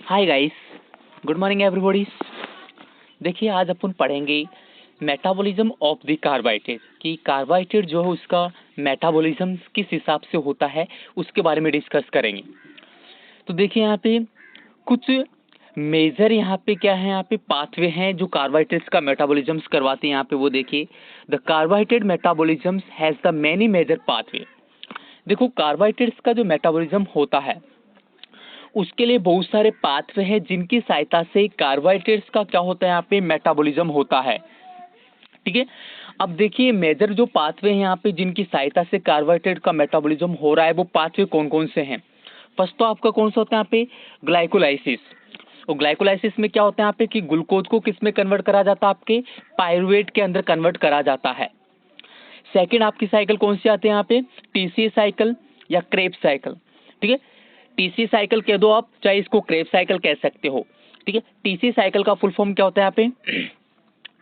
Hi guys, good morning everybody. देखिए आज अपन पढ़ेंगे मेटाबॉलिज्म ऑफ द कार्बोहाइड्रेट कि कार्बोहाइड्रेट जो है उसका मेटाबॉलिज्म किस हिसाब से होता है उसके बारे में डिस्कस करेंगे। तो देखिए यहाँ पे कुछ मेजर यहाँ पे क्या है, यहाँ पे पाथवे हैं जो कार्बोहाइड्रेट्स का मेटाबॉलिज्म करवाते हैं। यहाँ पे वो देखिए the carbohydrate metabolism has the many major pathway. देखो कार्बोहाइड्रेट्स का जो मेटाबॉलिज्म होता है उसके लिए बहुत सारे पाथवे हैं जिनकी सहायता से कार्बोहाइड्रेट्स का क्या होता है यहाँ पे मेटाबॉलिज्म होता है। ठीक है, अब देखिए मेजर जो पाथवे हैं यहाँ पे जिनकी सहायता से कार्बोहाइड्रेट का मेटाबॉलिज्म हो रहा है वो पाथवे कौन कौन से हैं। फर्स्ट तो आपका कौन सा होता है यहाँ पे ग्लाइकोलाइसिस। और ग्लाइकोलाइसिस में क्या होता है यहाँ पे कि ग्लूकोज को किस में कन्वर्ट करा जाता है, आपके पायरुवेट के अंदर कन्वर्ट करा जाता है। सेकेंड आपकी साइकिल कौन सी आती है यहाँ पे टीसी साइकिल या क्रेब्स साइकिल। ठीक है, टीसी साइकिल कह दो आप, चाहे इसको क्रेब्स साइकिल कह सकते हो। ठीक है, टीसी साइकिल का फुल फॉर्म क्या होता है यहाँ पे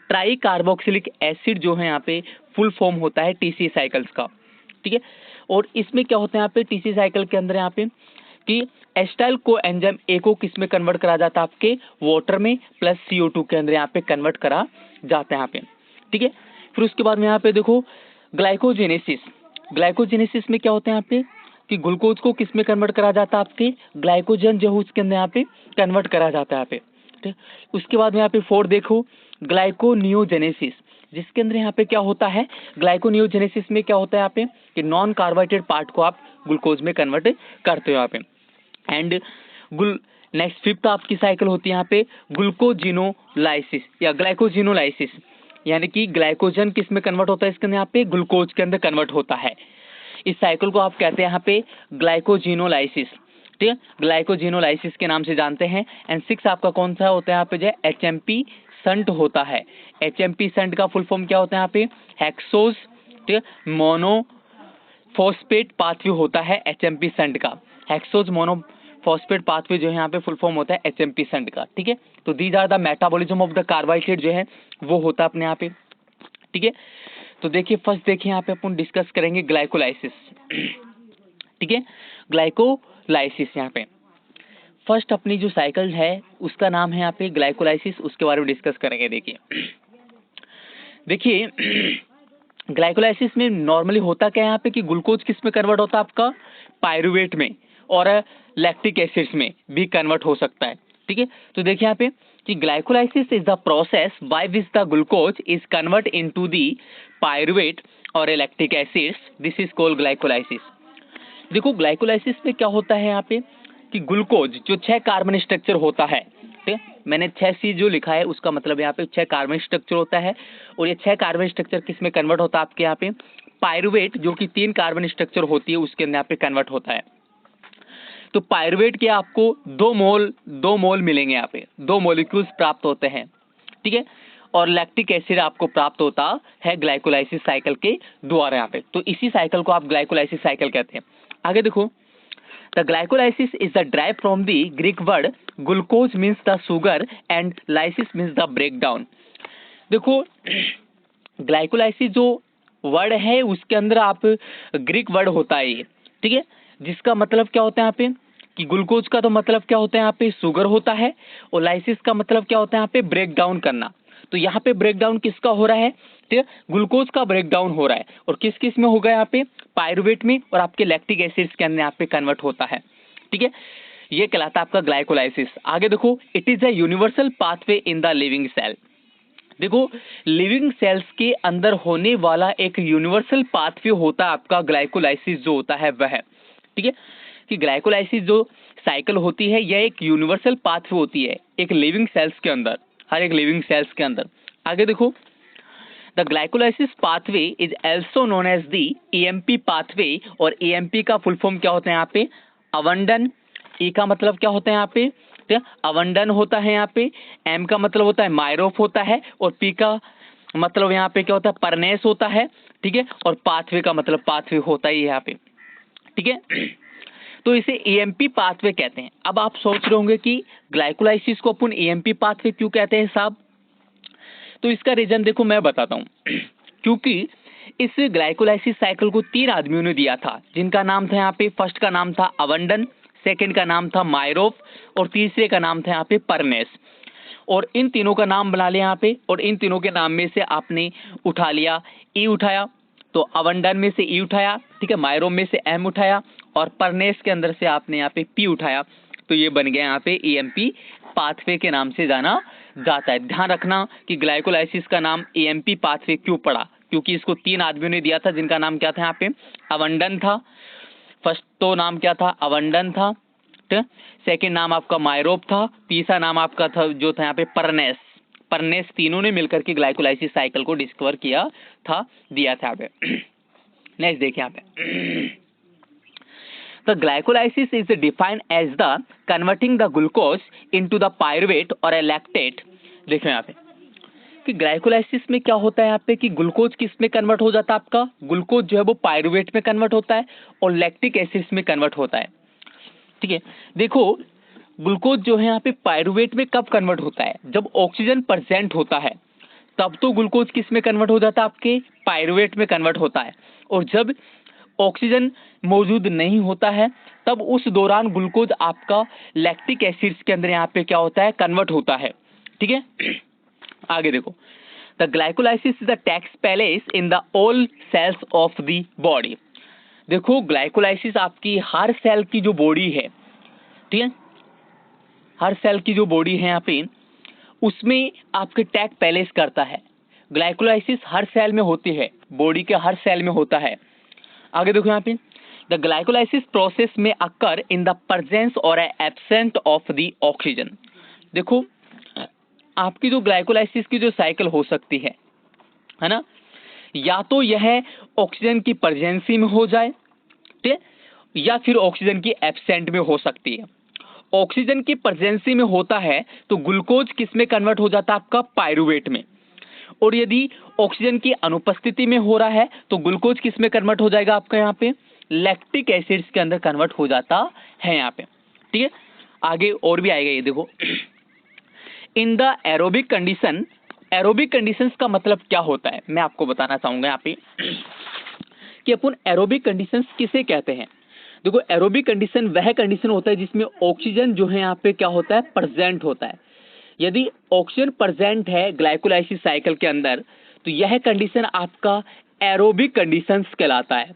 ट्राई कार्बोक्सिलिक एसिड जो है यहाँ पे फुल फॉर्म होता है टीसी साइकिल्स का। ठीक है, और इसमें क्या होता है यहाँ पे टीसी साइकिल के अंदर यहाँ पे कि एस्टाइल को एंजाइम ए को किस में कन्वर्ट करा जाता है, आपके वाटर में प्लस CO2 के अंदर यहाँ पे कन्वर्ट करा जाता है यहाँ पे। ठीक है, फिर उसके बाद में यहाँ पे देखो ग्लाइकोजेनेसिस। ग्लाइकोजेनेसिस में क्या होता है यहाँ पे कि ग्लूकोज को किस में कन्वर्ट करा जाता है, आपके ग्लाइकोजन जो है उसके अंदर यहाँ पे कन्वर्ट करा जाता है यहाँ पे। ठीक, उसके बाद में यहाँ पे 4 देखो ग्लाइकोनियोजेनेसिस, जिसके अंदर यहाँ पे क्या होता है ग्लाइकोनियोजेनेसिस में क्या होता है यहाँ पे कि नॉन कार्बोहाइड्रेट पार्ट को आप ग्लूकोज में कन्वर्ट करते हो यहाँ पे। एंड नेक्स्ट फिफ्थ आपकी साइकिल होती है यहाँ पे ग्लूकोजिनोलाइसिस या ग्लाइकोजिनोलाइसिस, यानी कि ग्लाइकोजन किस में कन्वर्ट होता है, इसके अंदर यहाँ पे ग्लूकोज के अंदर कन्वर्ट होता है। इस साइकिल को आप कहते हैं यहाँ पे ग्लाइकोजिनोलाइसिस। ठीक है, ग्लाइकोजिनोलाइसिस के नाम से जानते हैं। एंड 6 आपका कौन सा होता है यहाँ पे जो HMP संट होता है। HMP संट का फुल फॉर्म क्या होता है यहाँ पे हेक्सोज ठीक है मोनोफॉस्फेट पाथवे होता है HMP संट का। हेक्सोज मोनोफॉस्फेट पाथवे जो है यहाँ पे फुल फॉर्म होता है HMP संट का। ठीक है, तो these are the metabolism of the carbohydrate जो है वो होता है अपने यहाँ पे। ठीक है, तो देखिए फर्स्ट देखिए यहाँ पे अपन डिस्कस करेंगे ग्लाइकोलाइसिस। ठीक है, ग्लाइकोलाइसिस यहाँ पे फर्स्ट अपनी जो साइकिल है उसका नाम है यहाँ पे ग्लाइकोलाइसिस, उसके बारे में डिस्कस करेंगे। देखिए ग्लाइकोलाइसिस में नॉर्मली होता क्या है यहाँ पे कि ग्लूकोज किस में कन्वर्ट होता है, आपका पायरुवेट में और लैक्टिक एसिड्स में भी कन्वर्ट हो सकता है। ठीक है, तो देखिए यहाँ पे कि glycolysis is the process by which the glucose is convert into the pyruvate और lactic acids, this is called glycolysis. देखो ग्लाइकोलाइसिस में क्या होता है यहाँ पे कि ग्लूकोज जो 6 कार्बन स्ट्रक्चर होता है। ठीक है, मैंने 6C जो लिखा है उसका मतलब यहाँ पे 6 कार्बन स्ट्रक्चर होता है और ये 6 कार्बन स्ट्रक्चर किस में कन्वर्ट होता है, आपके यहाँ पे पायरुवेट जो कि 3 कार्बन स्ट्रक्चर होती है उसके अंदर यहाँ पे कन्वर्ट होता है। तो पायरुवेट के आपको 2 मोल मिलेंगे, यहाँ पे 2 मॉलिक्यूल्स प्राप्त होते हैं। ठीक है, और लैक्टिक एसिड आपको प्राप्त होता है ग्लाइकोलाइसिस साइकिल के द्वारा यहाँ पे। तो इसी साइकिल को आप ग्लाइकोलाइसिस साइकिल कहते हैं। आगे देखो the glycolysis is the drive from the Greek word glucose means the sugar and lysis means the break down. देखो ग्लाइकोलाइसिस जो वर्ड है उसके अंदर आप ग्रीक वर्ड होता है ये। ठीक है, जिसका मतलब क्या होता है यहाँ पे कि ग्लूकोज का तो मतलब क्या होता है यहाँ पे शुगर होता है और लाइसिस का मतलब क्या होता है यहाँ पे ब्रेक डाउन करना। तो यहाँ पे ब्रेक डाउन किसका हो रहा है, ठीक है ग्लूकोज का ब्रेक डाउन हो रहा है और किस किस में होगा यहाँ पे पायरुवेट में और आपके लैक्टिक एसिड्स के अंदर यहाँ पे कन्वर्ट होता है। ठीक है, ये कहलाता है आपका ग्लाइकोलाइसिस। आगे देखो it is a universal pathway in the living cell. देखो लिविंग सेल्स के अंदर होने वाला एक यूनिवर्सल पाथवे होता है आपका ग्लाइकोलाइसिस जो होता है वह। ठीक है, कि ग्लाइकोलाइसिस जो साइकिल होती है यह एक यूनिवर्सल पाथवे होती है एक लिविंग सेल्स के अंदर, हर एक लिविंग सेल्स के अंदर। आगे देखो the glycolysis pathway is also known as the EMP pathway और EMP का फुल फॉर्म क्या होता है यहाँ पे अवंडन। E का मतलब क्या होता है यहाँ पे अवंडन होता है यहाँ पे, M का मतलब होता है मायरोफ होता है और P का मतलब यहाँ पे क्या होता है परनेस होता है। ठीक है, और पाथवे का मतलब पाथवे होता ही है यहाँ पे। ठीक है, तो इसे EMP पाथवे कहते हैं। अब आप सोच रहे होंगे कि ग्लाइकोलाइसिस को अपन EMP पाथवे क्यों कहते हैं साहब, तो इसका रीजन देखो मैं बताता हूँ। क्योंकि इस ग्लाइकोलाइसिस साइकिल को 3 आदमियों ने दिया था जिनका नाम था यहाँ पे फर्स्ट का नाम था अवंडन, सेकंड का नाम था मायरोफ और तीसरे का नाम था यहाँ पे परनेस। और इन तीनों का नाम बना लिया यहाँ पे, और इन तीनों के नाम में से आपने उठा लिया ई उठाया, तो अवंडन में से ई उठाया, ठीक है, मायरोम में से एम उठाया और परनेस के अंदर से आपने यहाँ पे पी उठाया, तो ये बन गया यहाँ पे ईएमपी पाथवे के नाम से जाना जाता है। ध्यान रखना कि ग्लाइकोलाइसिस का नाम ईएमपी पाथवे क्यों पड़ा, क्योंकि इसको 3 आदमियों ने दिया था जिनका नाम क्या था यहाँ पे, अवंडन था। फर्स्ट तो नाम क्या था, अवंडन था, सेकंड नाम आपका मायरोप था, तीसरा नाम आपका था जो था यहाँ पे परनेस। परनेस तीनों ने मिलकर के ग्लाइकोलाइसिस साइकिल को डिस्कवर किया था, दिया था यहाँ पे। नेक्स्ट देखिए यहाँ पे, The glycolysis is defined as the converting the glucose into the pyruvate or a lactate। देखो यहाँ पे कि ग्लाइकोलाइसिस में क्या होता है यहाँ पे कि ग्लूकोज किस में कन्वर्ट हो जाता है, आपका ग्लूकोज जो है वो पायरुवेट में कन्वर्ट होता है और लैक्टिक एसिड में कन्वर्ट होता है, ठीक है। देखो ग्लूकोज जो है यहाँ पे पायरुवेट में कब कन्वर्ट होता है, जब ऑक्सीजन प्रेजेंट होता है तब तो ग्लूकोज किस में कन्वर्ट हो जाता है, आपके पायरुवेट में कन्वर्ट होता है। और जब ऑक्सीजन मौजूद नहीं होता है तब उस दौरान ग्लूकोज आपका लैक्टिक एसिड्स के अंदर यहाँ पे क्या होता है, कन्वर्ट होता है, ठीक है। आगे देखो, the glycolysis is the takes place in the all cells of the body. देखो ग्लाइकोलाइसिस आपकी हर सेल की जो बॉडी है, ठीक है, हर सेल की जो बॉडी है यहाँ पे उसमें आपके टैग पैलेस करता है। ग्लाइकोलाइसिस हर सेल में होती है, बॉडी के हर सेल में होता है। आगे देखो यहाँ पे, द ग्लाइकोलाइसिस प्रोसेस में अकर इन द प्रेजेंस और एब्सेंट ऑफ द ऑक्सीजन। देखो आपकी जो ग्लाइकोलाइसिस की जो साइकिल हो सकती है ना, या तो यह ऑक्सीजन की प्रेजेंसी में हो जाए, ठीक है, या फिर ऑक्सीजन की एब्सेंट में हो सकती है। ऑक्सीजन की प्रेजेंसी में होता है तो ग्लूकोज किस में कन्वर्ट हो जाता है, आपका पायरुवेट में। और यदि ऑक्सीजन की अनुपस्थिति में हो रहा है तो ग्लूकोज किस में कन्वर्ट हो जाएगा, आपका यहाँ पे लैक्टिक एसिड्स के अंदर कन्वर्ट हो जाता है यहाँ पे, ठीक है। आगे और भी आएगा, ये देखो, in the aerobic condition. Aerobic conditions का मतलब क्या होता है मैं आपको बताना चाहूंगा यहाँ पे कि अपन एरोबिक कंडीशंस किसे कहते हैं। देखो एरोबिक कंडीशन वह कंडीशन होता है जिसमें ऑक्सीजन जो है यहाँ पे क्या होता है, प्रेजेंट होता है। यदि ऑक्सीजन प्रेजेंट है ग्लाइकोलाइसिस साइकिल के अंदर तो यह कंडीशन आपका एरोबिक कंडीशंस कहलाता है।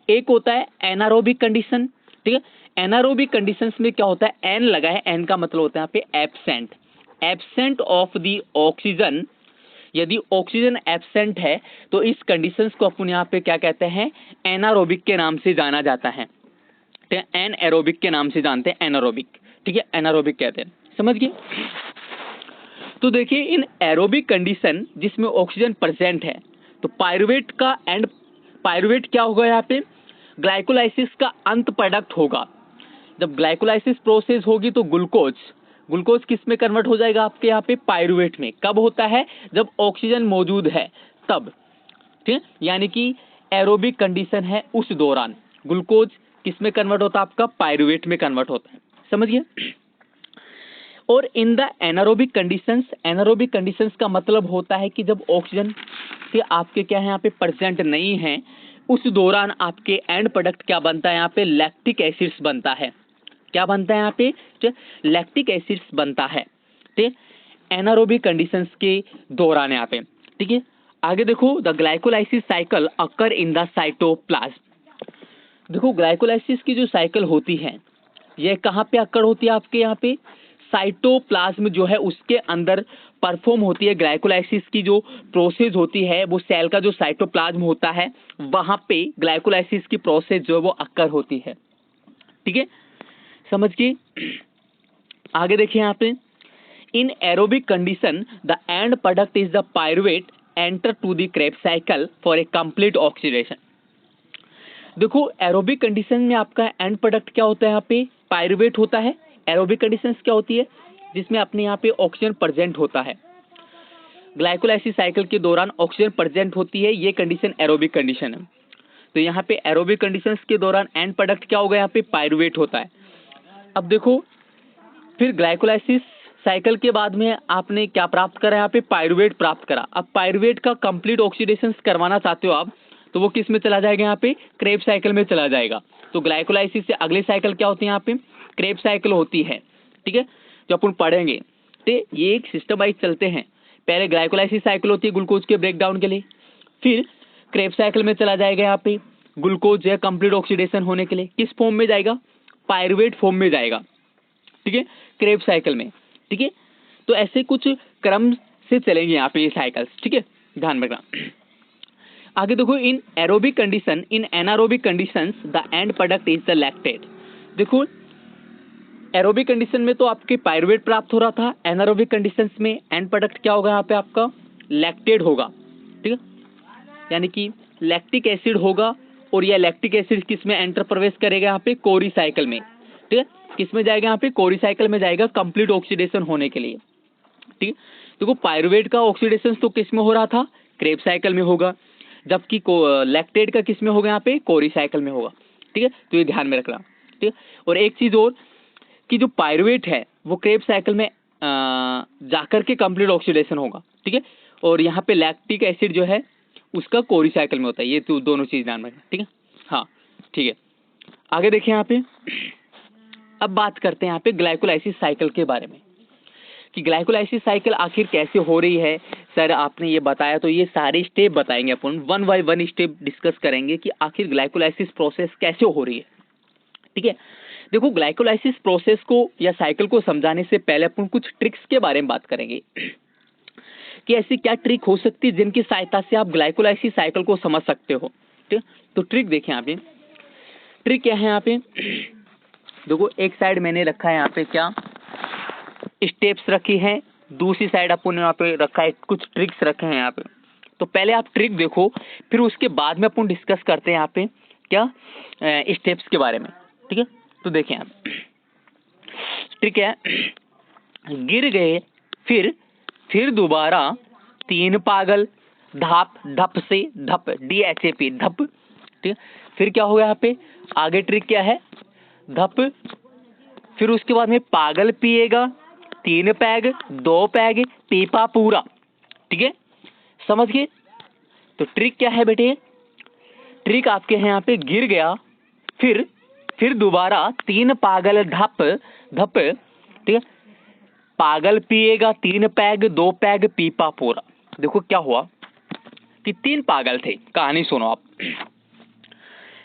एक होता है एनारोबिक कंडीशन, ठीक है। एनारोबिक कंडीशंस में क्या होता है, एन लगा है, एन का मतलब होता है यहाँ पे absent, absent of the oxygen. यदि ऑक्सीजन एब्सेंट है तो इस कंडीशंस को अपन यहाँ पे क्या कहते हैं, एनारोबिक के नाम से जाना जाता है, एन एरोबिक के नाम से जानते हैं, एनारोबिक, ठीक है, एनारोबिक कहते हैं, समझ गए। तो देखिए इन एरोबिक कंडीशन जिसमें ऑक्सीजन प्रेजेंट है तो पायरुवेट का एंड पायरुवेट क्या होगा, यहाँ पे ग्लाइकोलाइसिस का अंत प्रोडक्ट होगा। जब ग्लाइकोलाइसिस प्रोसेस होगी तो ग्लूकोज किस में कन्वर्ट हो जाएगा, आपके यहाँ पे पायरुवेट में। कब होता है, जब ऑक्सीजन मौजूद है तब, ठीक है, यानी कि एरोबिक कंडीशन है उस दौरान ग्लूकोज किस में कन्वर्ट होता है, आपका पायरुवेट में कन्वर्ट होता है, समझिए। और in the anaerobic conditions, anaerobic conditions का मतलब होता है कि जब ऑक्सीजन के आपके क्या है यहाँ पे प्रेजेंट नहीं है उस दौरान आपके एंड प्रोडक्ट क्या बनता है, यहाँ पे लैक्टिक एसिड्स बनता है। क्या बनता है यहाँ पे, लैक्टिक एसिड्स बनता है, ठीक है, एनारोबिक कंडीशंस के दौरान यहाँ पे, ठीक है। आगे देखो, the glycolysis cycle occur in the cytoplasm. देखो ग्लाइकोलाइसिस की जो साइकिल होती है यह कहाँ पे अकर होती है, आपके यहाँ पे साइटोप्लाज्म जो है उसके अंदर परफॉर्म होती है। ग्लाइकोलाइसिस की जो प्रोसेस होती है वो सेल का जो साइटोप्लाज्म होता है वहां पे ग्लाइकोलाइसिस की प्रोसेस जो है वो अकर होती है, ठीक है, समझिए। आगे देखिए यहाँ पे, in aerobic condition the end product is the pyruvate enter to the Krebs cycle for a complete oxidation. देखो एरोबिक कंडीशन में आपका एंड प्रोडक्ट क्या होता है, यहाँ पे पायरुवेट होता है। एरोबिक कंडीशंस क्या होती है, जिसमें अपने यहाँ पे ऑक्सीजन प्रेजेंट होता है। ग्लाइकोलाइसिस साइकिल के दौरान ऑक्सीजन प्रेजेंट होती है, ये कंडीशन एरोबिक कंडीशन है। तो यहाँ पे एरोबिक कंडीशंस के दौरान एंड प्रोडक्ट क्या होगा, यहाँ पे पायरुवेट होता है। अब देखो फिर ग्लाइकोलाइसिस साइकिल के बाद में आपने क्या प्राप्त करा, यहाँ पे पायरुवेट प्राप्त करा। अब पायरुवेट का कंप्लीट ऑक्सीडेशन करवाना चाहते हो आप तो वो किस में चला जाएगा, यहाँ पे क्रेब्स साइकिल में चला जाएगा। तो ग्लाइकोलाइसिस से अगली साइकिल क्या होती है, यहाँ पे क्रेब्स साइकिल होती है, ठीक है, जो अपन पढ़ेंगे। तो ये एक सिस्टम वाइज चलते हैं। पहले ग्लाइकोलाइसिस साइकिल होती है ग्लूकोज के ब्रेकडाउन के लिए, फिर क्रेब्स साइकिल में चला जाएगा यहाँ पे ग्लूकोज जो है कंप्लीट ऑक्सीडेशन होने के लिए। किस फॉर्म में जाएगा? पायरुवेट फॉर्म में जाएगा, ठीक है, क्रेब्स साइकिल में, ठीक है। तो ऐसे कुछ क्रम से चलेंगे यहाँ पे ये साइकिल्स, ठीक है, ध्यान रखना। आगे देखो, इन aerobic condition, in anaerobic conditions the end product is the lactate. देखो एरोबिक कंडीशन में तो आपके पायरुवेट प्राप्त हो रहा था, एनारोबिक कंडीशंस में एंड प्रोडक्ट क्या होगा यहाँ पे आपका? लैक्टेट होगा, ठीक है, यानी कि लैक्टिक एसिड होगा। और यह लैक्टिक एसिड किस में एंटर प्रवेश करेगा? यहाँ पे कोरी साइकिल में, ठीक है, किस में जाएगा? यहाँ पे कोरी साइकिल में जाएगा कंप्लीट ऑक्सीडेशन होने के लिए, ठीक है। देखो पायरुवेट का ऑक्सीडेशन तो किस में हो रहा था? क्रेब्स साइकिल में होगा, जबकि लैक्टेट का किस में होगा? यहाँ पे कोरी साइकिल में होगा, ठीक है। तो ये ध्यान में रखना, ठीक है। और एक चीज और कि जो पायरुवेट है वो क्रेब्स साइकिल में जाकर के कंप्लीट ऑक्सीडेशन होगा, ठीक है। और यहाँ पे लैक्टिक एसिड जो है उसका कोरी साइकिल में होता है। ये तो दोनों चीज ध्यान में रखना, ठीक है। हाँ ठीक है, आगे देखिए यहाँ पे। अब बात करते हैं यहाँ पे ग्लाइकोलाइसिस साइकिल के बारे में कि ग्लाइकोलाइसिस साइकिल आखिर कैसे हो रही है। सर आपने ये बताया, तो ये सारे स्टेप बताएंगे अपन, one by one step discuss करेंगे कि आखिर ग्लाइकोलाइसिस प्रोसेस कैसे हो रही है, ठीक है। देखो ग्लाइकोलाइसिस प्रोसेस को या साइकिल को समझाने से पहले अपन कुछ ट्रिक्स के बारे में बात करेंगे कि ऐसी क्या ट्रिक हो सकती है जिनकी सहायता से आप ग्लाइकोलाइसिस साइकिल को समझ सकते हो, ठीक है। तो ट्रिक देखें यहाँ पे, ट्रिक क्या है यहाँ पे। देखो एक साइड मैंने रखा है यहाँ पे क्या स्टेप्स रखी हैं, दूसरी साइड अपन यहाँ पे रखा है कुछ ट्रिक्स रखे हैं यहाँ पे। तो पहले आप ट्रिक देखो, फिर उसके बाद में अपन डिस्कस करते हैं यहाँ पे क्या स्टेप्स के बारे में, ठीक है। तो देखें आप, ट्रिक है, गिर गए फिर दोबारा 3 पागल, धाप धप से धप, DHAP धप, ठीक है। फिर क्या होगा यहाँ पे, आगे ट्रिक क्या है, धप, फिर उसके बाद में पागल पिएगा 3 पैग, 2 पैग, पीपा पूरा, ठीक है, समझ गए। तो ट्रिक क्या है बेटे, ट्रिक आपके हैं यहाँ पे गिर गया फिर दोबारा 3 पागल धप धप, ठीक है, पागल पिएगा 3 पैग, 2 पैग, पीपा पूरा। देखो क्या हुआ कि 3 पागल थे, कहानी सुनो आप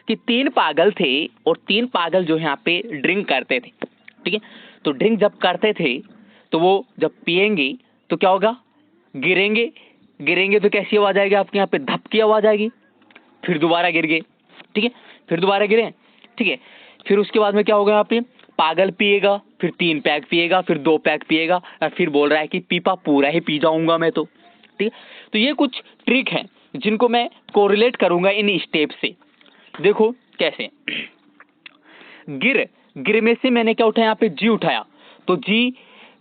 कि 3 पागल थे और 3 पागल जो यहाँ पे ड्रिंक करते थे, ठीक है। तो ड्रिंक जब करते थे तो वो जब पिएंगे तो क्या होगा, गिरेंगे तो कैसी आवाज आएगी आपके यहाँ पे, धप की आवाज आएगी। फिर दोबारा गिर गए, ठीक है, फिर दोबारा गिरे, ठीक है। फिर उसके बाद में क्या होगा यहाँ पे, पागल पिएगा, फिर 3 पैक पिएगा, फिर 2 पैक पिएगा, और फिर बोल रहा है कि पीपा पूरा ही पी जाऊंगा मैं तो, ठीक है। तो ये कुछ ट्रिक है जिनको मैं कोरिलेट करूंगा इन स्टेप से। देखो कैसे, गिर में से मैंने क्या उठाया यहाँ पे, जी उठाया, तो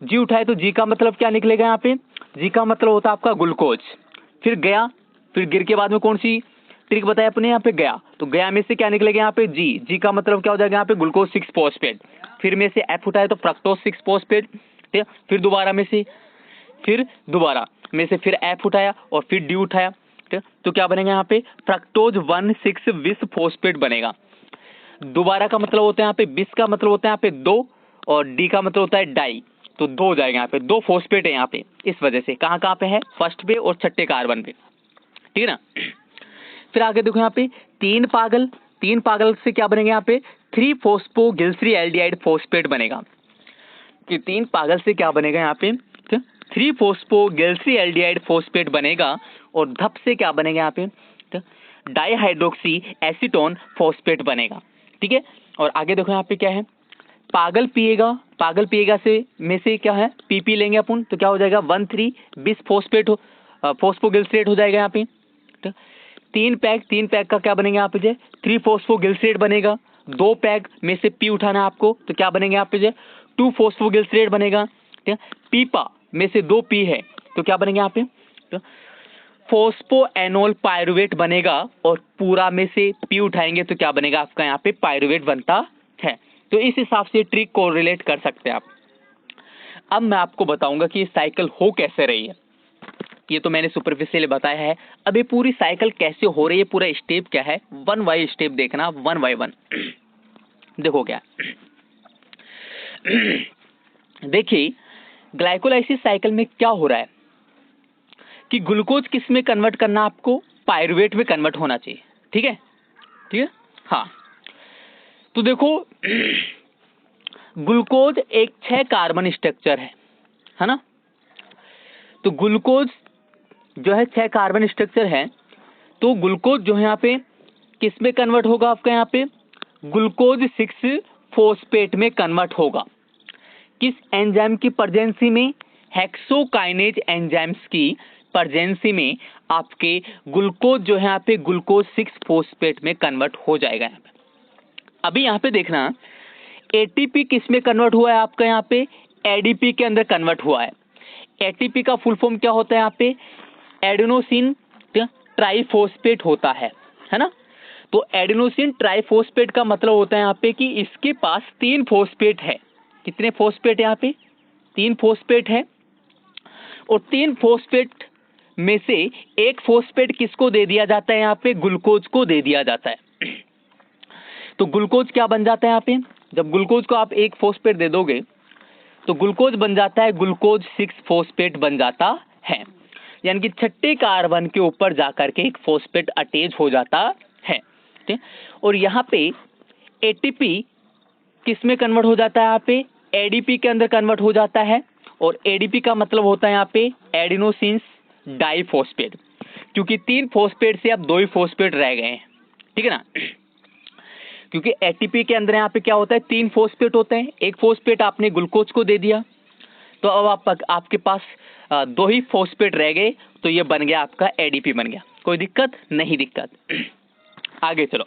जी उठाए तो जी का मतलब क्या निकलेगा यहाँ पे, जी का मतलब होता है आपका ग्लूकोज। फिर गया, फिर गिर के बाद में कौन सी ट्रिक बताया अपने, यहाँ पे गया, तो गया में से क्या निकलेगा यहाँ पे, जी का मतलब क्या हो जाएगा यहाँ पे, ग्लूकोज 6 फॉस्फेट। फिर में से एफ उठाया तो फ्रक्टोज 6 फॉस्फेट, ठीक है। फिर दोबारा में से फिर एफ उठाया और फिर डी उठाया, ठीक है। तो क्या बनेगा यहाँ पे, फ्रक्टोज 1,6 बिस फॉस्फेट बनेगा। दोबारा का मतलब होता है यहाँ पे, बिस का मतलब होता है यहाँ पे 2 और डी का मतलब होता है डाई, तो 2 हो जाएगा यहाँ पे, 2 फॉस्फेट है यहाँ पे। इस वजह से कहाँ पे है, फर्स्ट पे और छठे कार्बन पे, ठीक है ना। फिर आगे देखो यहाँ पे 3 पागल से क्या बनेगा यहाँ पे, 3 फॉस्फोग्लिसरीएल्डिहाइड फॉस्फेट बनेगा। कि 3 पागल से क्या बनेगा यहाँ पे, 3 फॉस्फोग्लिसरीएल्डिहाइड फॉस्फेट बनेगा। और धप से क्या बनेगा यहाँ पे, डाईहाइड्रोक्सी एसीटोन फॉस्फेट बनेगा, ठीक है। और आगे देखो यहाँ पे क्या है, पागल पिएगा से में से क्या है, पीपी लेंगे अपन तो क्या हो जाएगा, 1,3 बिस फॉस्फेट फॉस्फोग्लिसरेट हो जाएगा यहाँ पे। 3 पैक का क्या बनेगा यहाँ पे जो 3 फॉस्फोग्लिसरेट बनेगा। 2 पैक में से पी उठाना है आपको, तो क्या बनेगा यहाँ पे जो 2 फॉस्फोग्लिसरेट बनेगा, ठीक है। पीपा में से 2 पी है तो क्या बनेगा यहाँ पे, तो फॉस्फोएनोल पायरुवेट बनेगा। और पूरा में से पी उठाएंगे तो क्या बनेगा आपका यहाँ पे, पायरुवेट बनता है। तो इस हिसाब से ट्रिक को रिलेट कर सकते हैं आप। अब मैं आपको बताऊंगा कि ये साइकिल हो कैसे रही है। ये तो मैंने सुपरफिशियली बताया है, अब ये पूरी साइकिल कैसे हो रही है, पूरा स्टेप क्या है, वन बाय स्टेप देखना, वन बाय वन। देखो क्या देखिए ग्लाइकोलाइसिस साइकिल में क्या हो रहा है कि ग्लूकोज किस में कन्वर्ट करना, आपको पायरुवेट में कन्वर्ट होना चाहिए। ठीक है, ठीक है, हाँ। तो देखो ग्लूकोज एक 6 कार्बन स्ट्रक्चर है ना। तो ग्लूकोज जो है 6 कार्बन स्ट्रक्चर है, तो ग्लूकोज जो है यहाँ पे किस में कन्वर्ट होगा आपका, यहाँ पे ग्लूकोज 6 फोस्फेट में कन्वर्ट होगा। किस एंजाइम की प्रेजेंसी में, हेक्सोकाइनेज एंजाइम्स की प्रेजेंसी में आपके ग्लूकोज जो है यहाँ पे ग्लूकोज 6 फोस्फेट में कन्वर्ट हो जाएगा। यहाँ पे अभी यहाँ पे देखना एटीपी किस में कन्वर्ट हुआ है आपका, यहाँ पे एडीपी के अंदर कन्वर्ट हुआ है। एटीपी का फुल फॉर्म क्या होता है, यहाँ पे एडेनोसिन ट्राइफॉस्फेट होता है ना। तो एडेनोसिन ट्राइफॉस्फेट का मतलब होता है यहाँ पे कि इसके पास 3 फॉस्फेट है। कितने फॉस्फेट है यहाँ पे, 3 फॉस्फेट है। और 3 फॉस्फेट में से एक फॉस्फेट किसको दे दिया जाता है, यहाँ पे ग्लूकोज को दे दिया जाता है। तो ग्लूकोज क्या बन जाता है यहाँ पे, जब ग्लूकोज को आप एक फॉस्फेट दे दोगे तो ग्लूकोज बन जाता है ग्लूकोज 6 फॉस्फेट बन जाता है। यानी कि 6 कार्बन के ऊपर जाकर के एक फॉस्फेट अटैच हो जाता है। ठीक, और यहाँ पे एटीपी किस में कन्वर्ट हो जाता है, यहाँ पे एडीपी के अंदर कन्वर्ट हो जाता है। और एडीपी का मतलब होता है यहाँ पे एडिनोसिन डाइफॉस्फेट, क्योंकि 3 फॉस्फेट से अब 2 ही फॉस्फेट रह गए हैं। ठीक है ना, क्योंकि एटीपी के अंदर यहाँ पे क्या होता है, 3 फॉस्फेट होते हैं। एक फॉस्फेट आपने ग्लूकोज को दे दिया, तो अब आपके पास 2 ही फॉस्फेट रह गए, तो ये बन गया आपका एडीपी बन गया। कोई दिक्कत नहीं, दिक्कत आगे चलो।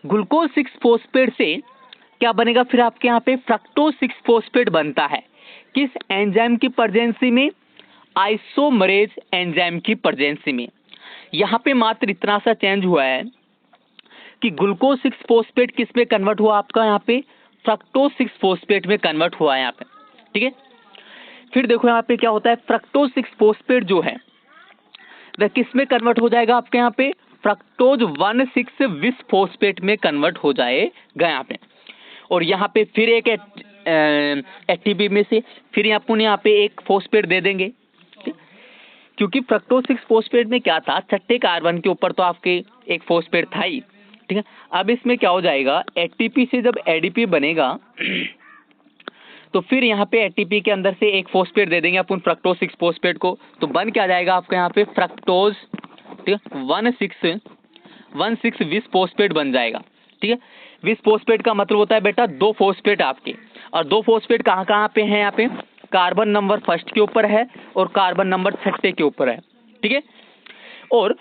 ग्लूकोज 6 फॉस्फेट से क्या बनेगा फिर आपके यहाँ पे फ्रक्टोज 6 फॉस्फेट बनता है। किस एंजाइम की प्रेजेंसी में, आइसोमरेज एंजाइम की प्रेजेंसी में। यहाँ पे मात्र इतना सा चेंज हुआ है कि ग्लूकोज 6 फॉस्फेट किस में कन्वर्ट हुआ आपका, यहाँ पे फ्रक्टोज 6 फॉस्फेट में कन्वर्ट हुआ है यहाँ पे। ठीक है, फिर देखो यहाँ पे क्या होता है, फ्रक्टोज 6 फॉस्फेट जो है वह किस में कन्वर्ट हो जाएगा आपके यहाँ पे, फ्रक्टोज 1,6 विस फॉस्फेट में कन्वर्ट हो जाएगा यहाँ पे। और यहाँ पे फिर एक एटीपी में से फिर यहाँ पे एक फॉस्फेट दे देंगे, क्योंकि फ्रक्टोज 6 फॉस्फेट में क्या था, 6 कार्बन के ऊपर तो आपके एक फॉस्फेट था ही। ठीक है, अब इसमें क्या हो जाएगा, एटीपी से जब एडीपी बनेगा तो फिर यहाँ पे एटीपी के अंदर से एक फॉस्फेट दे देंगे अपन फ्रक्टोज 6 फॉस्फेट को, तो बन क्या जाएगा आपका यहाँ पे फ्रक्टोज 1,6 विस फॉस्फेट बन जाएगा। ठीक है, विस फॉस्फेट का मतलब होता है बेटा 2 फॉस्फेट आपके, और 2 फॉस्फेट कहाँ कहाँ पे हैं, यहाँ पे कार्बन नंबर 1 के ऊपर है और कार्बन नंबर 6 के ऊपर है। ठीक है, और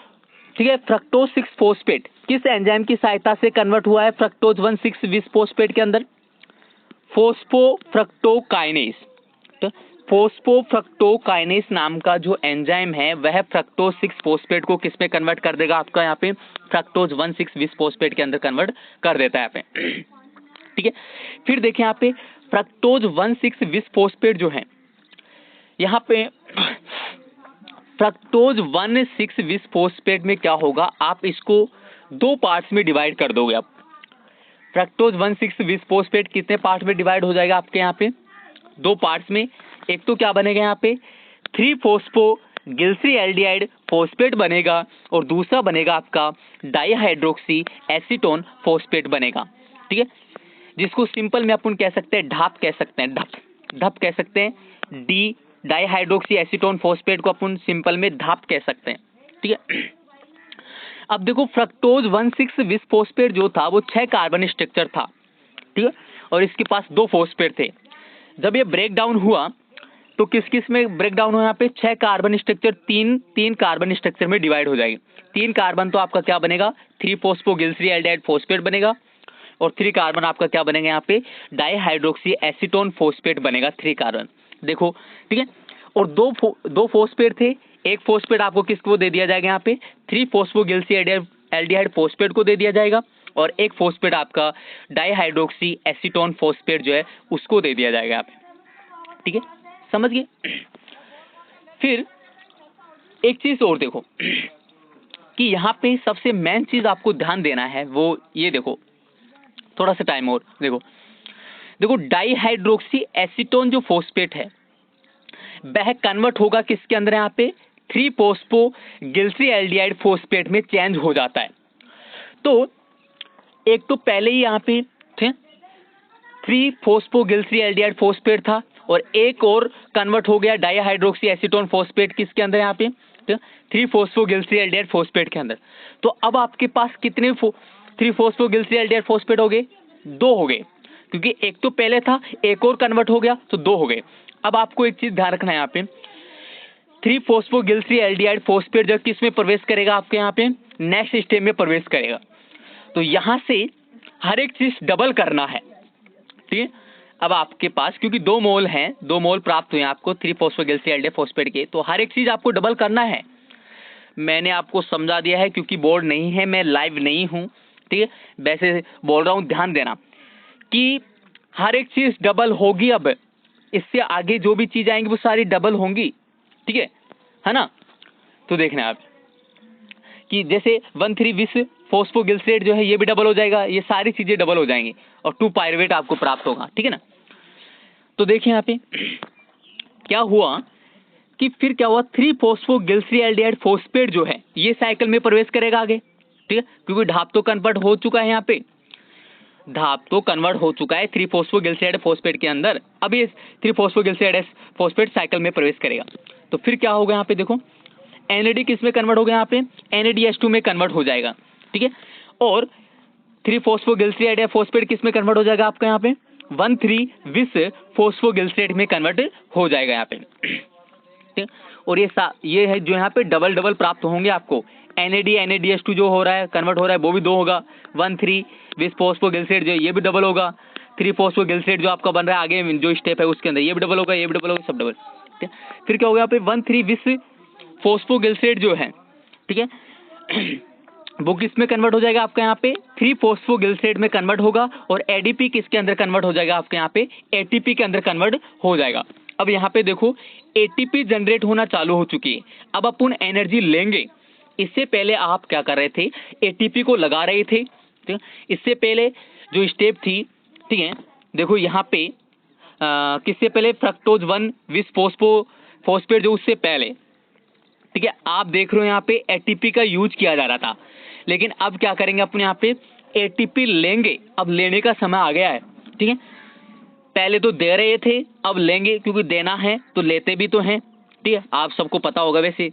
ठीक है, फ्रक्टोज 6 फॉस्फेट किस एंजाइम की सहायता से कन्वर्ट हुआ है, फ्रक्टोज 1,6 विस फॉस्फेट के अंदर फोस्फोफ्रक्टोकाइनेज। तो फोस्फोफ्रक्टोकाइनेज नाम का जो एंजाइम है वह फ्रक्टोज 6 फॉस्फेट को किस में कन्वर्ट कर देगा आपका, यहाँ पे फ्रक्टोज 1,6 विस फॉस्फेट के अंदर कन्वर्ट कर देता है यहाँ पे। ठीक है, फिर देखें यहाँ पे फ्रक्टोज 1,6 विस फॉस्फेट जो है, यहाँ पे फ्रक्टोज 1,6 विस फॉस्फेट में क्या होगा, आप इसको 2 पार्ट्स में डिवाइड कर दोगे। आप फ्रक्टोज 1,6 विस फॉस्फेट कितने पार्ट में डिवाइड हो जाएगा आपके यहाँ पे, 2 पार्ट्स में। एक तो क्या बनेगा यहाँ पे 3 फॉस्फोग्लिसरीएल्डिहाइड फॉस्फेट बनेगा, और दूसरा बनेगा आपका डाईहाइड्रोक्सी एसीटोन फॉस्फेट बनेगा। ठीक है, जिसको सिंपल में अपन कह सकते हैं ढाप कह सकते हैं, ढप कह सकते हैं, डी डाईहाइड्रोक्सी एसीटोन फॉस्फेट को अपन सिंपल में ढाप कह सकते हैं। ठीक है, अब देखो फ्रक्टोज 1,6 विस फॉस्फेट जो था वो 6 कार्बन स्ट्रक्चर था। ठीक है, और इसके पास 2 फॉस्फेट थे। जब ये ब्रेक डाउन हुआ तो किस किस में ब्रेक डाउन हुआ, यहाँ पे 6 कार्बन स्ट्रक्चर 3 कार्बन स्ट्रक्चर में डिवाइड हो जाएगी। 3 कार्बन तो आपका क्या बनेगा, 3 फॉस्फोग्लिसरीएल्डिहाइड फॉस्फेट बनेगा, और 3 कार्बन आपका क्या बनेगा, यहाँ पे डाईहाइड्रोक्सी एसीटोन फॉस्फेट बनेगा 3 कार्बन। देखो ठीक है, और 2 फॉस्फेट थे, एक फॉस्फेट आपको किसको दे दिया जाएगा, यहाँ पे 3 फॉस्फोग्लिसरीएल्डिहाइड फॉस्फेट को दे दिया जाएगा, और एक फॉस्फेट आपका डाईहाइड्रोक्सी एसीटोन फॉस्फेट जो है उसको दे दिया जाएगा यहाँ पे। ठीक है, समझ गए। फिर एक चीज और देखो कि यहाँ पे सबसे मेन चीज आपको ध्यान देना है वो ये देखो, थोड़ा सा टाइम और देखो, देखो डाईहाइड्रोक्सी एसीटोन जो फॉस्फेट है वह कन्वर्ट होगा किसके अंदर, यहाँ पे 3 फॉस्फोगिलिसराल्डिहाइड फॉस्फेट में चेंज हो जाता है। तो एक तो पहले ही यहाँ पे 3 फॉस्फोगिलिसराल्डिहाइड फॉस्फेट था और एक और कन्वर्ट हो गया डाईहाइड्रोक्सी एसीटोन फॉस्फेट किसके अंदर, यहाँ पे 3 फॉस्फोगिलिसराल्डिहाइड फॉस्फेट के अंदर। तो अब आपके पास कितने 3 फॉस्फोगिलिसराल्डिहाइड फॉस्फेट हो गए, 2 हो गए, क्योंकि एक तो पहले था एक और कन्वर्ट हो गया तो 2 हो गए। अब आपको एक चीज ध्यान रखना है, यहाँ पे 3 फॉस्फोगिलिसराल्डिहाइड फॉस्फेट जो किस में प्रवेश करेगा, आपके यहाँ पे नेक्स्ट स्टेप में प्रवेश करेगा। तो यहाँ से हर एक चीज डबल करना है, ठीक है। अब आपके पास क्योंकि 2 मोल हैं, 2 मोल प्राप्त हुए आपको 3 फॉस्फोगिलिसराल्डिहाइड फॉस्फेट के, तो हर एक चीज आपको डबल करना है। मैंने आपको समझा दिया है क्योंकि बोर्ड नहीं है, मैं लाइव नहीं हूँ, ठीक है। वैसे बोल रहा हूँ, ध्यान देना कि हर एक चीज डबल होगी। अब इससे आगे जो भी चीज आएंगी वो सारी डबल होंगी, ठीक है ना। तो देखना आप कि जैसे 1,3 विस फॉस्फोगिलिसरेट जो है ये भी डबल हो जाएगा, ये सारी चीजें डबल हो जाएंगी और 2 पायरुवेट आपको प्राप्त होगा, ठीक है ना। तो देखिए यहाँ पे क्या हुआ कि फिर क्या हुआ, 3 फॉस्फोगिलिसराल्डिहाइड फॉस्फेट जो है ये साइकिल में प्रवेश करेगा आगे, ठीक है, क्योंकि ढाप तो कन्वर्ट हो चुका है, यहाँ पे ढाप तो कन्वर्ट हो चुका है 3 फॉस्फोगिलिसराल्डिहाइड फॉस्फेट के अंदर। अब ये 3 फॉस्फोगिलिसराल्डिहाइड फॉस्फेट साइकिल में प्रवेश करेगा। तो फिर क्या होगा, यहाँ पे देखो NAD किस में कन्वर्ट हो गया, यहाँ पे NADH2 में कन्वर्ट हो जाएगा, ठीक है। और 3 फॉस्फोगिलिसराल्डिहाइड फॉस्फेट किस में कन्वर्ट हो जाएगा, आपका यहाँ पे 1,3 विस फॉस्फोगिलिसरेट में कन्वर्ट हो जाएगा यहाँ पे, ठीक। और ये है जो यहाँ पे डबल डबल प्राप्त होंगे आपको। NADH2 जो हो रहा है कन्वर्ट हो रहा है वो भी 2 होगा, 1,3 विस फॉस्फोगिलिसरेट जो है ये भी डबल होगा, 3 फॉस्फोगिलिसरेट जो आपका बन रहा है आगे जो स्टेप है उसके अंदर ये भी डबल होगा, ये भी डबल होगा, सब डबल, ठीक है। फिर क्या होगा यहाँ पे 1,3 विस फॉस्फोगिलिसरेट जो है, ठीक है, वो किस में कन्वर्ट हो जाएगा, आपका यहाँ पे 3 फॉस्फोगिलिसरेट में कन्वर्ट होगा और ADP किसके अंदर कन्वर्ट हो जाएगा, आपके यहाँ पे ATP के अंदर कन्वर्ट हो जाएगा। अब यहाँ पे देखो ATP जनरेट होना चालू हो चुकी है। अब अपन एनर्जी लेंगे, इससे पहले आप क्या कर रहे थे, ATP को लगा रहे थे, ठीक है। इससे पहले जो स्टेप थी, ठीक है, देखो यहाँ पे किससे पहले फ्रक्टोज 1 विस फॉस्फेट जो उससे पहले, ठीक है, आप देख रहे हो यहाँ पे ATP का यूज किया जा रहा था। लेकिन अब क्या करेंगे, अपने यहाँ पे ATP लेंगे, अब लेने का समय आ गया है, ठीक है। पहले तो दे रहे थे, अब लेंगे, क्योंकि देना है तो लेते भी तो हैं, ठीक है, आप सबको पता होगा वैसे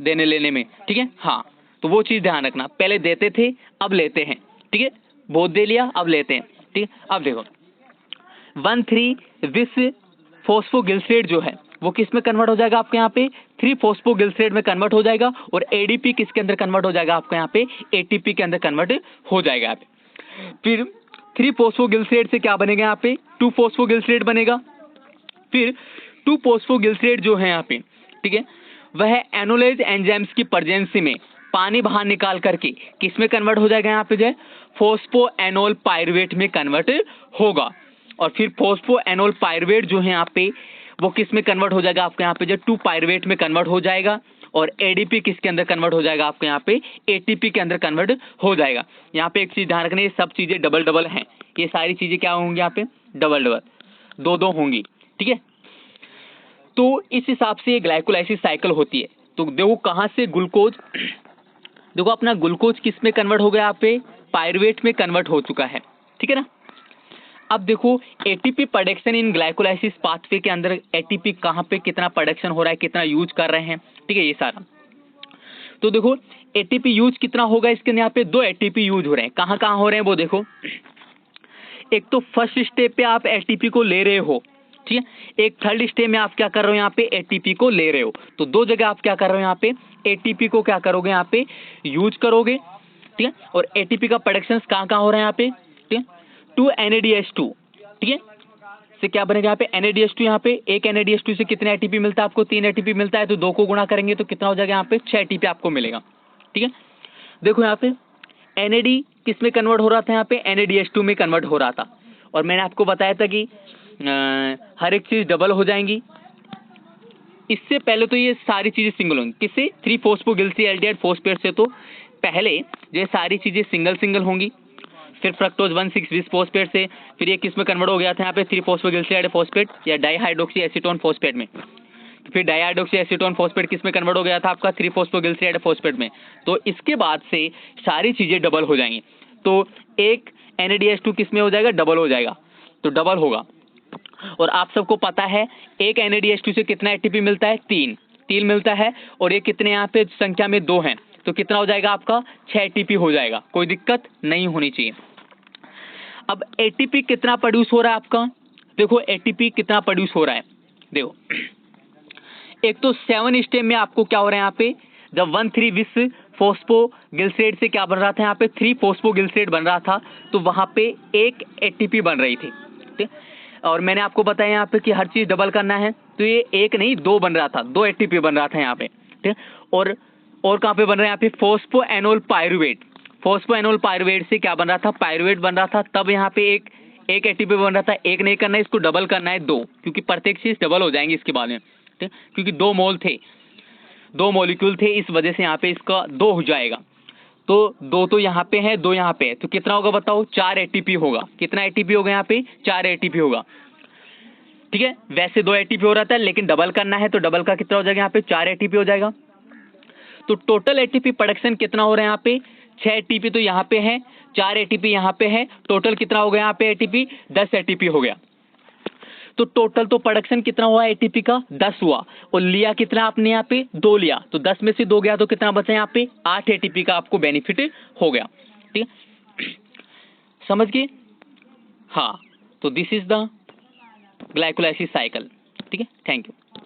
देने लेने में, ठीक है। हाँ, तो वो चीज ध्यान रखना, पहले देते थे अब लेते हैं, ठीक है, बहुत दे लिया अब लेते हैं, ठीक है। अब देखो 1,3 विस फॉस्फोगिलिसरेट जो है वो किस में कन्वर्ट हो जाएगा, आपके यहाँ पे 3 फॉस्फोगिलिसरेट में कन्वर्ट हो जाएगा और ADP किसके अंदर कन्वर्ट हो जाएगा, आपके यहाँ पे ATP के अंदर कन्वर्ट हो जाएगा यहाँ पे। फिर 3 फॉस्फोगिलिसरेट से क्या बनेगा, यहाँ पे 2 फॉस्फोगिलिसरेट बनेगा। फिर 2 फॉस्फोगिलिसरेट जो है यहाँ पे, ठीक है, वह एनोलेज एंजाइम्स की प्रेजेंस में पानी बाहर निकाल करके किस में कन्वर्ट हो जाएगा, यहाँ पे जो है फॉस्फोएनोल पायरुवेट में कन्वर्ट होगा। और फिर फॉस्फोएनोल पायरुवेट जो है यहाँ पे वो किस में कन्वर्ट हो जाएगा, आपके यहाँ पे जो 2 पायरुवेट में कन्वर्ट हो जाएगा। और ADP किसके अंदर कन्वर्ट हो जाएगा, आपके यहाँ पे ATP के अंदर कन्वर्ट हो जाएगा। यहाँ पे एक चीज ध्यान रखना, ये सब चीजें डबल डबल हैं, ये सारी चीजें क्या होंगी, यहाँ पे डबल डबल 2-2 होंगी, ठीक है। तो इस हिसाब से ग्लाइकोलाइसिस साइकिल होती है। तो देखो कहाँ से ग्लूकोज, देखो अपना ग्लूकोज किस में कन्वर्ट हो गया, यहाँ पे पायरुवेट में कन्वर्ट हो चुका है, ठीक है ना। अब देखो ATP production in glycolysis pathway के अंदर ATP कहाँ पे कितना प्रोडक्शन हो रहा है, कितना यूज कर रहे हैं, ठीक है, ये सारा। तो देखो ATP यूज कितना होगा इसके अंदर, यहाँ पे 2 ATP यूज हो रहे हैं, कहाँ कहाँ हो रहे हैं वो देखो। एक तो फर्स्ट स्टेप पे आप ATP को ले रहे हो, ठीक है, एक थर्ड स्टेप में आप क्या कर रहे हो, यहाँ पे ATP को ले रहे हो। तो 2 जगह आप क्या कर रहे हो, यहाँ पे ATP को क्या करोगे, यहाँ पे यूज करोगे, ठीक है। और ATP का प्रोडक्शन कहाँ कहाँ हो रहा है, यहाँ पे, ठीक है, 2 NADH2, ठीक है, से क्या बनेगा यहाँ पे NADH2, यहाँ पे एक NADH2 से कितने ATP मिलता है आपको, 3 ATP मिलता है। तो 2 को गुणा करेंगे तो कितना हो जाएगा, यहाँ पे 6 ATP आपको मिलेगा, ठीक है। देखो यहाँ पे NAD किस में कन्वर्ट हो रहा था, यहाँ पे NADH2 में कन्वर्ट हो रहा था। और मैंने आपको बताया था कि हर एक चीज डबल हो जाएंगी। इससे पहले तो ये सारी चीजें सिंगल होंगी, किससे, 3 फॉस्फोगिलिसराल्डिहाइड फॉस्फेट से तो पहले ये सारी चीजें सिंगल सिंगल होंगी। फिर फ्रक्टोज 1,6-20 फॉस्फेट से फिर ये किस में कन्वर्ट हो गया था यहाँ पे 3-फॉस्फोग्लिसराइड फॉस्फेट या डाईहाइड्रोक्सी एसीटोन फॉस्फेट में। तो फिर डाईहाइड्रोक्सी एसीटोन फॉस्फेट किस में कन्वर्ट हो गया था आपका 3-फॉस्फोग्लिसराइड फॉस्फेट में। तो इसके बाद से सारी चीजें डबल हो जाएंगी। तो एक NADH2 किस में हो जाएगा, डबल हो जाएगा, तो डबल होगा। और आप सबको पता है एक NADH2 से कितना ATP मिलता है, 3 मिलता है, और ये कितने यहाँ पे संख्या में 2 हैं, तो कितना हो जाएगा आपका 6 ATP हो जाएगा, कोई दिक्कत नहीं होनी चाहिए। अब ATP कितना प्रोड्यूस हो रहा है आपका, देखो ATP कितना प्रोड्यूस हो रहा है, देखो एक तो 7 स्टेप में आपको क्या हो रहा है यहाँ पे, जब 1,3-20 फॉस्फोग्लिसराइड से क्या बन रहा था यहाँ पे 3-फॉस्फोग्लिसराइड बन रहा था, तो वहां पे एक ATP बन रही थी, ठीक। और मैंने आपको बताया यहाँ पे कि हर चीज डबल करना है, तो ये एक नहीं 2 बन रहा था, 2 ATP बन रहा था यहाँ पे, ठीक। और कहाँ पे बन रहा है यहाँ पे फॉस्फोएनोल पायरुवेट, फॉस्फोएनोल पायरुवेट से क्या बन रहा था, पायरुवेट बन रहा था, तब यहाँ पे एक ATP बन रहा था। एक नहीं करना है, इसको डबल करना है 2, क्योंकि प्रत्येक चीज डबल हो जाएंगी इसके बाद में, ठीक, क्योंकि 2 मोल थे, 2 मॉलिक्यूल थे, इस वजह से यहाँ पे इसका 2 हो जाएगा। तो 2 तो यहाँ पे है, 2 यहाँ पे है, तो कितना होगा बताओ, 4 ATP होगा। कितना ATP होगा यहाँ पे, 4 ATP होगा, ठीक है। वैसे 2 ATP हो रहा था, लेकिन डबल करना है, तो डबल का कितना हो जाएगा यहाँ पे, 4 ATP हो जाएगा। तो टोटल ATP प्रोडक्शन कितना हो रहा है यहाँ पे, 6 ATP तो यहाँ पे है, 4 ATP यहाँ पे है, टोटल कितना हो गया यहाँ पे ATP, 10 ATP हो गया। तो टोटल तो प्रोडक्शन कितना हुआ ATP का, 10 हुआ, और लिया कितना आपने यहाँ पे, 2 लिया, तो 10 में से 2 गया, तो कितना बचा यहाँ पे, 8 ATP का आपको बेनिफिट हो गया, ठीक है, समझ गए। हाँ, तो this is the glycolysis cycle, ठीक है, थैंक यू।